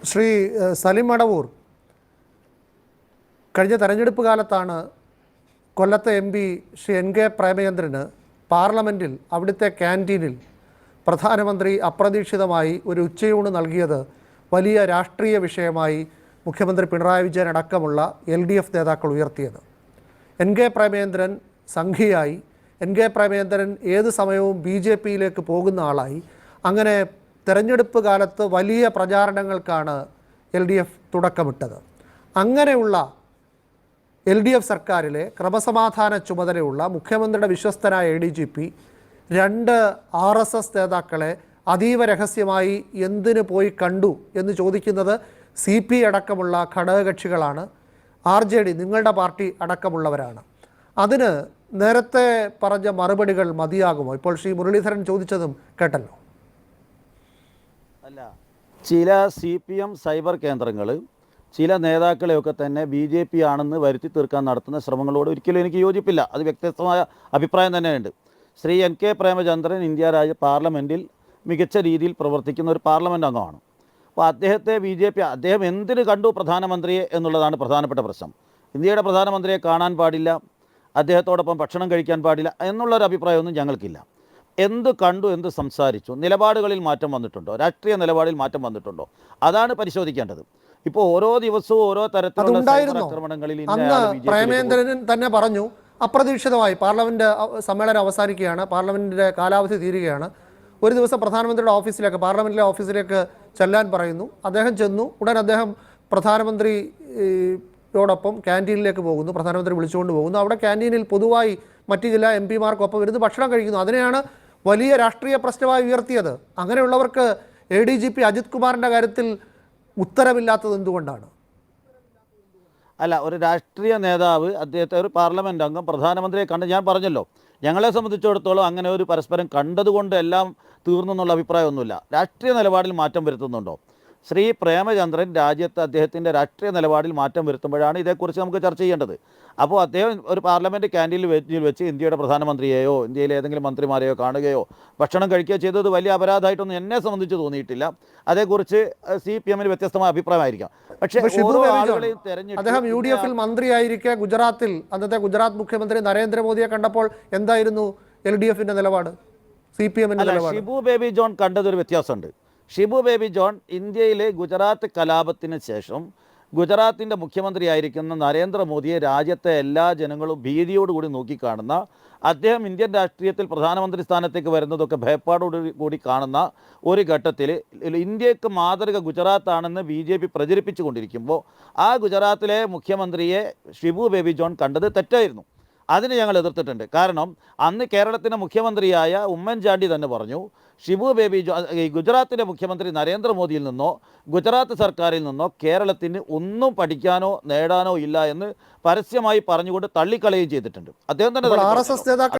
ശ്രീ സലിം മടവൂർ, കഴിഞ്ഞ തെരഞ്ഞെടുപ്പ് കാലത്താണ് കൊല്ലത്തെ M P Shri N K പ്രേമചന്ദ്രന് പാർലമെൻറ്റിൽ അവിടുത്തെ ക്യാൻറ്റീനിൽ പ്രധാനമന്ത്രി അപ്രതീക്ഷിതമായി ഒരു ഉച്ചയൂണ് നൽകിയത് വലിയ രാഷ്ട്രീയ വിഷയമായി മുഖ്യമന്ത്രി പിണറായി വിജയൻ അടക്കമുള്ള LDF നേതാക്കൾ ഉയർത്തിയത്. എൻ കെ പ്രേമചന്ദ്രൻ സംഘിയായി, എൻ കെ പ്രേമചന്ദ്രൻ ഏത് സമയവും BJPയിലേക്ക് പോകുന്ന ആളായി. അങ്ങനെ തെരഞ്ഞെടുപ്പ് കാലത്ത് വലിയ പ്രചാരണങ്ങൾക്കാണ് LDF തുടക്കമിട്ടത്. അങ്ങനെയുള്ള LDF സർക്കാരിലെ ക്രമസമാധാന ചുമതലയുള്ള മുഖ്യമന്ത്രിയുടെ വിശ്വസ്തനായ ADGP രണ്ട് RSS നേതാക്കളെ അതീവ രഹസ്യമായി എന്തിനു പോയി കണ്ടു എന്ന് ചോദിക്കുന്നത് CP അടക്കമുള്ള ഘടകകക്ഷികളാണ്. RJD നിങ്ങളുടെ പാർട്ടി അടക്കമുള്ളവരാണ്. അതിന് നേരത്തെ പറഞ്ഞ മറുപടികൾ മതിയാകുമോ? ഇപ്പോൾ ശ്രീ മുരളീധരൻ ചോദിച്ചതും കേട്ടല്ലോ. അല്ല, ചില CPM സൈബർ കേന്ദ്രങ്ങൾ ചില നേതാക്കളെയൊക്കെ തന്നെ BJP ആണെന്ന് വരുത്തി തീർക്കാൻ നടത്തുന്ന ശ്രമങ്ങളോട് ഒരിക്കലും എനിക്ക് യോജിപ്പില്ല. അത് വ്യത്യസ്തമായ അഭിപ്രായം തന്നെയുണ്ട്. Shri N K Premachandran India രാജ്യ പാർലമെൻറ്റിൽ മികച്ച രീതിയിൽ പ്രവർത്തിക്കുന്ന ഒരു പാർലമെൻറ്റ് അംഗമാണ്. അപ്പോൾ അദ്ദേഹത്തെ BJP അദ്ദേഹം എന്തിനു കണ്ടു പ്രധാനമന്ത്രിയെ എന്നുള്ളതാണ് പ്രധാനപ്പെട്ട പ്രശ്നം. ഇന്ത്യയുടെ പ്രധാനമന്ത്രിയെ കാണാൻ പാടില്ല, അദ്ദേഹത്തോടൊപ്പം ഭക്ഷണം കഴിക്കാൻ പാടില്ല എന്നുള്ളൊരു അഭിപ്രായമൊന്നും ഞങ്ങൾക്കില്ല. എന്ത് കണ്ടു, എന്ത് സംസാരിച്ചു, നിലപാടുകളിൽ മാറ്റം വന്നിട്ടുണ്ടോ, രാഷ്ട്രീയ നിലപാടിൽ മാറ്റം വന്നിട്ടുണ്ടോ, അതാണ് പരിശോധിക്കേണ്ടത്. ഇപ്പോൾ ഓരോ ദിവസവും ഓരോ തരത്തിലുള്ള ആക്രമണങ്ങളിൽ പ്രേമേന്ദ്രൻ തന്നെ പറഞ്ഞു, അപ്രതീക്ഷിതമായി പാർലമെന്റ് സമ്മേളനം അവസാനിക്കുകയാണ്, പാർലമെന്റിന്റെ കാലാവധി തീരുകയാണ്. ഒരു ദിവസം പ്രധാനമന്ത്രിയുടെ ഓഫീസിലേക്ക്, പാർലമെന്റിലെ ഓഫീസിലേക്ക് ചെല്ലാൻ പറയുന്നു. അദ്ദേഹം ചെന്നു. ഉടൻ അദ്ദേഹം പ്രധാനമന്ത്രിയോടൊപ്പം ക്യാൻറ്റീനിലേക്ക് പോകുന്നു. പ്രധാനമന്ത്രി വിളിച്ചുകൊണ്ട് പോകുന്നു. അവിടെ ക്യാൻറ്റീനിൽ പൊതുവായി മറ്റു ജില്ലാ MP മാർക്കൊപ്പം ഇരുന്ന് ഭക്ഷണം കഴിക്കുന്നു. അതിനെയാണ് വലിയ രാഷ്ട്രീയ പ്രശ്നമായി ഉയർത്തിയത്. അങ്ങനെയുള്ളവർക്ക് ADGP അജിത് കുമാറിൻ്റെ കാര്യത്തിൽ ഉത്തരവില്ലാത്തത് എന്തുകൊണ്ടാണ്? അല്ല, ഒരു രാഷ്ട്രീയ നേതാവ് അദ്ദേഹത്തെ ഒരു പാർലമെൻറ്റ് അംഗം പ്രധാനമന്ത്രിയെ കണ്ട്, ഞാൻ പറഞ്ഞല്ലോ, ഞങ്ങളെ സംബന്ധിച്ചിടത്തോളം അങ്ങനെ ഒരു പരസ്പരം കണ്ടതുകൊണ്ട് എല്ലാം തീർന്നു എന്നുള്ള അഭിപ്രായമൊന്നുമില്ല. രാഷ്ട്രീയ നിലപാടിൽ മാറ്റം വരുത്തുന്നുണ്ടോ? ശ്രീ പ്രേമചന്ദ്രൻ രാജ്യത്ത് അദ്ദേഹത്തിൻ്റെ രാഷ്ട്രീയ നിലപാടിൽ മാറ്റം വരുത്തുമ്പോഴാണ് ഇതേക്കുറിച്ച് നമുക്ക് ചർച്ച ചെയ്യേണ്ടത്. അപ്പോൾ അദ്ദേഹം ഒരു പാർലമെൻറ്റ് ക്യാൻറ്റീനിൽ വെച്ച് ഇന്ത്യയുടെ പ്രധാനമന്ത്രിയെയോ ഇന്ത്യയിലെ ഏതെങ്കിലും മന്ത്രിമാരെയോ കാണുകയോ ഭക്ഷണം കഴിക്കുകയോ ചെയ്തത് വലിയ അപരാധമായിട്ടൊന്നും എന്നെ സംബന്ധിച്ച് തോന്നിയിട്ടില്ല. അതേക്കുറിച്ച് CPMന് വ്യത്യസ്തമായ അഭിപ്രായമായിരിക്കാം. പക്ഷേ ഓരോ ആളുകളെയും തെരഞ്ഞെടുത്ത് അദ്ദേഹം UDFൽ മന്ത്രിയായിരിക്കെ ഗുജറാത്തിൽ അന്നത്തെ ഗുജറാത്ത് മുഖ്യമന്ത്രി നരേന്ദ്രമോദിയെ കണ്ടപ്പോൾ എന്തായിരുന്നു LDFന്റെ നിലപാട്, CPMന്റെ നിലപാട്? ഷിബു ബേബി ജോൺ കണ്ടതൊരു വ്യത്യാസമുണ്ട്. ഷിബു ബേബി ജോൺ ഇന്ത്യയിലെ ഗുജറാത്ത് കലാപത്തിന് ശേഷം ഗുജറാത്തിൻ്റെ മുഖ്യമന്ത്രിയായിരിക്കുന്ന നരേന്ദ്രമോദിയെ രാജ്യത്തെ എല്ലാ ജനങ്ങളും ഭീതിയോടുകൂടി നോക്കിക്കാണുന്ന, അദ്ദേഹം ഇന്ത്യൻ രാഷ്ട്രീയത്തിൽ പ്രധാനമന്ത്രി സ്ഥാനത്തേക്ക് വരുന്നതൊക്കെ ഭയപ്പാടോടുകൂടി കാണുന്ന ഒരു ഘട്ടത്തിൽ ഇന്ത്യക്ക് മാതൃക ഗുജറാത്താണെന്ന് BJP പ്രചരിപ്പിച്ചു കൊണ്ടിരിക്കുമ്പോൾ ആ ഗുജറാത്തിലെ മുഖ്യമന്ത്രിയെ ഷിബു ബേബി ജോൺ കണ്ടത് തെറ്റായിരുന്നു. അതിന് ഞങ്ങൾ എതിർത്തിട്ടുണ്ട്. കാരണം അന്ന് കേരളത്തിൻ്റെ മുഖ്യമന്ത്രിയായ ഉമ്മൻചാണ്ടി തന്നെ പറഞ്ഞു, ഷിബു ബേബി ജോൺ ഗുജറാത്തിൻ്റെ മുഖ്യമന്ത്രി നരേന്ദ്രമോദിയിൽ നിന്നോ ഗുജറാത്ത് സർക്കാരിൽ നിന്നോ കേരളത്തിന് ഒന്നും പഠിക്കാനോ നേടാനോ ഇല്ല എന്ന് പരസ്യമായി പറഞ്ഞുകൊണ്ട് തള്ളിക്കളയുകയും ചെയ്തിട്ടുണ്ട്. അദ്ദേഹം തന്നെ